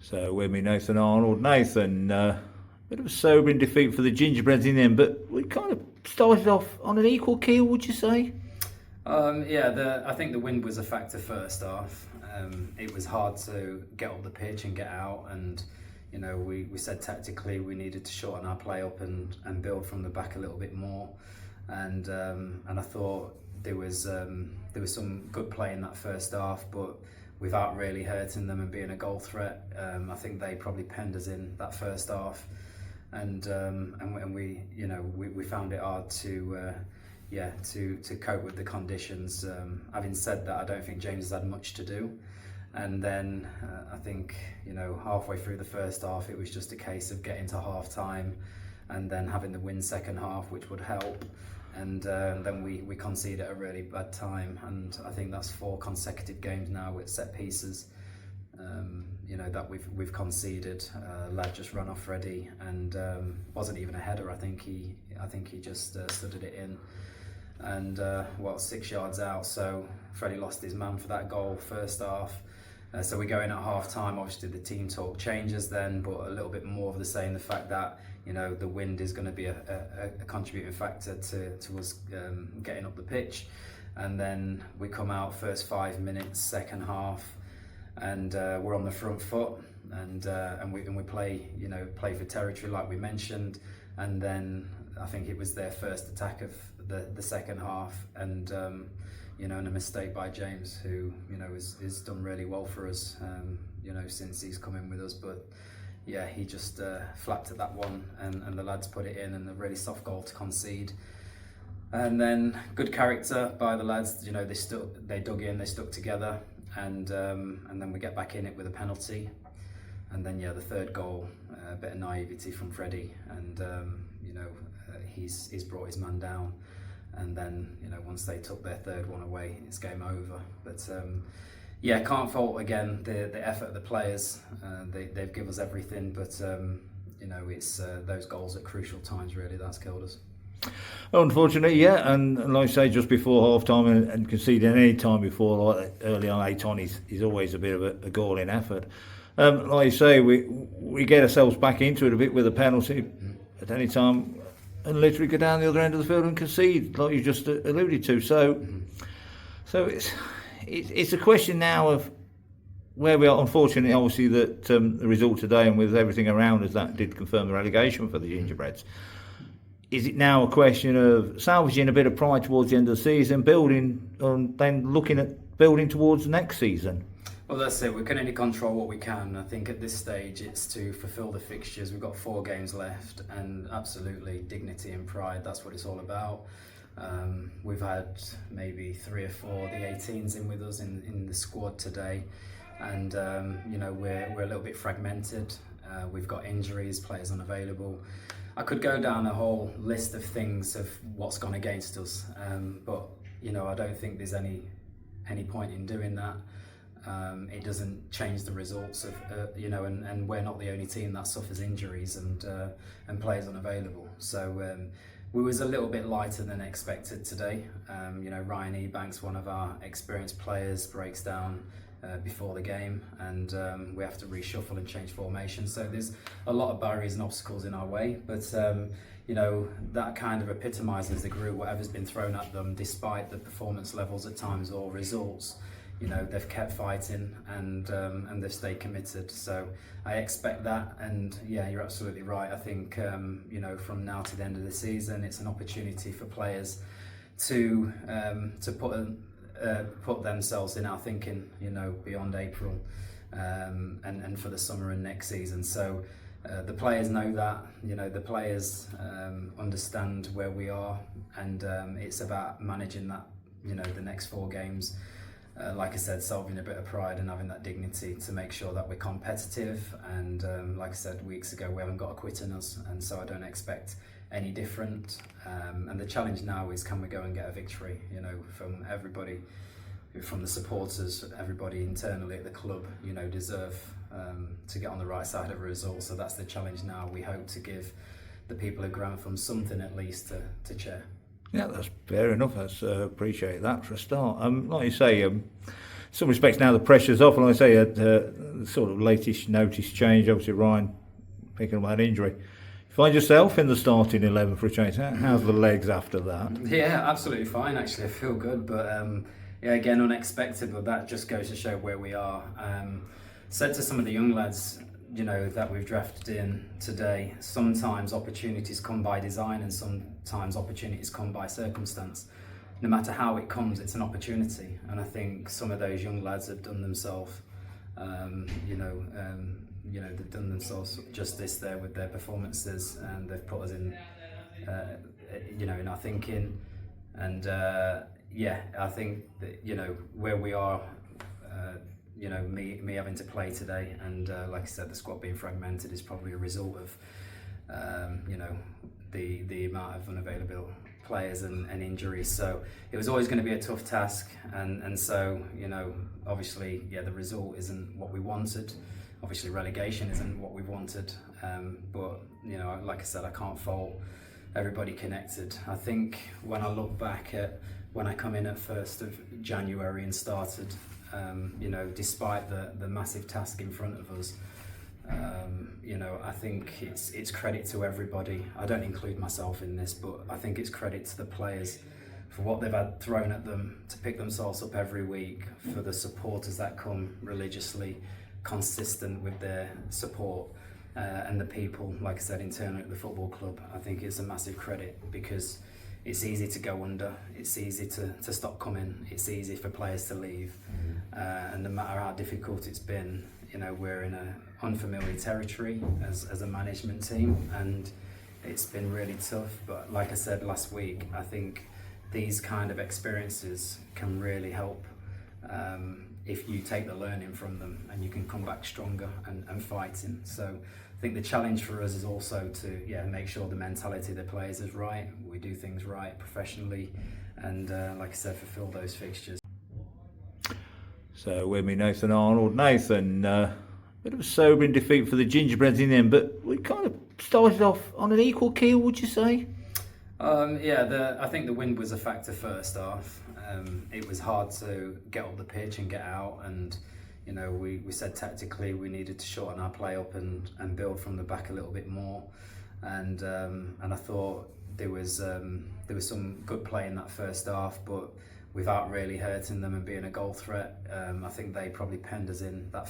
So with me, Nathan Arnold. Nathan, bit of a sobering defeat for the Gingerbreads in the end, but we kind of started off on an equal keel, would you say? I think the wind was a factor first half. It was hard to get up the pitch and get out, and we said tactically we needed to shorten our play up and build from the back a little bit more, and I thought there was some good play in that first half, but without really hurting them and being a goal threat. I think they probably penned us in that first half, and we found it hard to cope with the conditions. Having said that, I don't think James has had much to do, and then I think halfway through the first half it was just a case of getting to half time and then having the win second half, which would help. And then we conceded at a really bad time, and I think that's 4 consecutive games now with set pieces that we've conceded. Lad just ran off Freddie, and wasn't even a header. I think he just studded it in, and 6 yards out. So Freddie lost his man for that goal first half. So we go in at half time. Obviously the team talk changes then, but a little bit more of the same. The fact that the wind is going to be a contributing factor to us getting up the pitch. And then we come out first 5 minutes, second half, and we're on the front foot, and we play for territory like we mentioned. And then I think it was their first attack of the second half, and and a mistake by James, who has done really well for us since he's come in with us. But yeah, he just flapped at that one, and the lads put it in, and a really soft goal to concede. And then good character by the lads. They dug in, they stuck together, and then we get back in it with a penalty. And then the third goal, a bit of naivety from Freddie, and he's brought his man down. And then once they took their third one away, it's game over. But can't fault again the effort of the players. They've given us everything, but it's those goals at crucial times really that's killed us. Unfortunately, yeah, and like I say, just before half time and conceding any time before, like early on, late on, is always a bit of a galling effort. Like you say, we get ourselves back into it a bit with a penalty at any time, and literally go down the other end of the field and concede, like you just alluded to. So it's a question now of where we are. Unfortunately, obviously, that the result today, and with everything around us, that did confirm the relegation for the Gingerbreads. Is it now a question of salvaging a bit of pride towards the end of the season, building, and then looking at building towards next season? Well, that's it. We can only control what we can. I think at this stage it's to fulfil the fixtures. We've got 4 games left, and absolutely dignity and pride, that's what it's all about. We've had maybe 3 or 4 the 18s in with us in the squad today, and we're a little bit fragmented. We've got injuries, players unavailable. I could go down a whole list of things of what's gone against us, but I don't think there's any point in doing that. It doesn't change the results of and we're not the only team that suffers injuries and players unavailable. So we was a little bit lighter than expected today. Ryan Ebanks, one of our experienced players, breaks down before the game, and we have to reshuffle and change formation. So there's a lot of barriers and obstacles in our way, but that kind of epitomises the group. Whatever's been thrown at them, despite the performance levels at times or results, they've kept fighting, and they've stayed committed. So I expect that, and yeah, you're absolutely right. I think from now to the end of the season, it's an opportunity for players to put themselves in our thinking, beyond April, and for the summer and next season. So the players know that, the players understand where we are, and it's about managing that, the next 4 games. Like I said, solving a bit of pride and having that dignity to make sure that we're competitive. And like I said weeks ago, we haven't got a quit in us, and so I don't expect any different. And the challenge now is, can we go and get a victory? From everybody, from the supporters, everybody internally at the club, deserve to get on the right side of a result. So that's the challenge now. We hope to give the people of Grantham something at least to cheer. Yeah, that's fair enough. I appreciate that for a start. Like you say, in some respects now the pressure's off. And like I say, the sort of latest notice change, obviously Ryan picking up that injury. You find yourself in the starting 11 for a change. How's the legs after that? Yeah, absolutely fine. Actually, I feel good, but yeah, again, unexpected. But that just goes to show where we are. Said to some of the young lads, that we've drafted in today, sometimes opportunities come by design and sometimes opportunities come by circumstance. No matter how it comes, it's an opportunity. And I think some of those young lads have done themselves, they've done themselves justice there with their performances, and they've put us in, in our thinking. And I think that, where we are, me having to play today, and like I said, the squad being fragmented is probably a result of, the amount of unavailable players and injuries. So it was always going to be a tough task, and so obviously the result isn't what we wanted. Obviously relegation isn't what we wanted, but like I said, I can't fault everybody connected. I think when I look back at when I come in at 1st of January and started, despite the massive task in front of us, I think it's credit to everybody. I don't include myself in this, but I think it's credit to the players for what they've had thrown at them to pick themselves up every week, for the supporters that come religiously, consistent with their support, and the people, like I said, internally at the football club. I think it's a massive credit, because it's easy to go under, it's easy to stop coming, it's easy for players to leave, and no matter how difficult it's been, we're in a unfamiliar territory as a management team, and it's been really tough. But like I said last week, I think these kind of experiences can really help, if you take the learning from them and you can come back stronger and fighting. So I think the challenge for us is also to make sure the mentality of the players is right, we do things right professionally, and like I said, fulfill those fixtures. So with me, Nathan Arnold. Nathan, bit of a sobering defeat for the Gingerbreads in the end, but we kind of started off on an equal keel, would you say? I think the wind was a factor first half. It was hard to get up the pitch and get out, and we said tactically we needed to shorten our play up and build from the back a little bit more, and I thought there was some good play in that first half, but without really hurting them and being a goal threat. I think they probably penned us in that